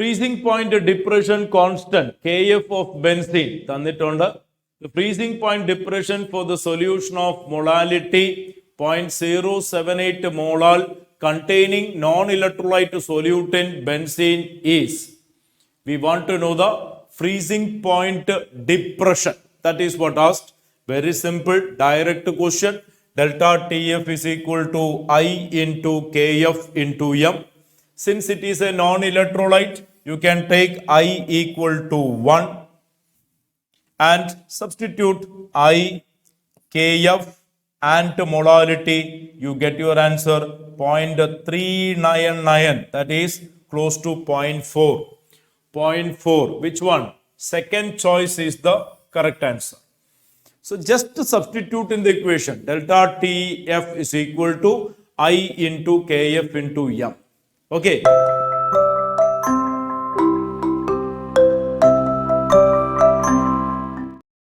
freezing point depression constant Kf of benzene തന്നിട്ടുണ്ട്. The freezing point depression for the solution of molality 0.078 molal containing non-electrolyte solute in benzene is. We want to know the freezing point depression. That is what asked. Very simple, direct question. Delta TF is equal to I into Kf into M. Since it is a non-electrolyte, you can take I equal to 1 and substitute I, Kf and molality. You get your answer 0.399. That is close to 0.4. 0.4. Which one? Second choice is the correct answer. So just to substitute in the equation, delta TF is equal to I into Kf into M. Okay,